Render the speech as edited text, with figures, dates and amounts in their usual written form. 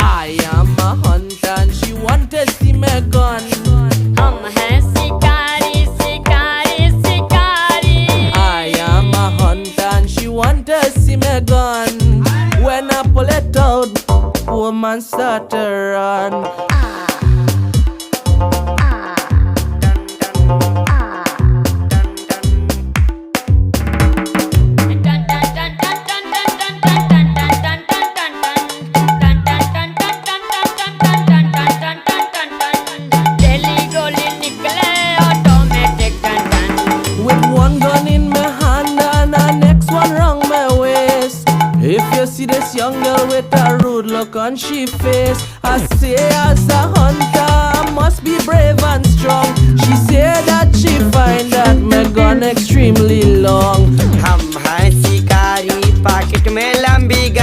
I am a hunter and she want to see my gun. हम हैं शिकारी शिकारी शिकारी. I am a hunter and she want to see my gun. When I pull it out, poor man start to run. With one gun in my hand and the next one round my waist. If you see this young girl with a rude look on she face, I say as a hunter I must be brave and strong. She say that she find that my gun extremely long. हम हैं शिकारी, packet में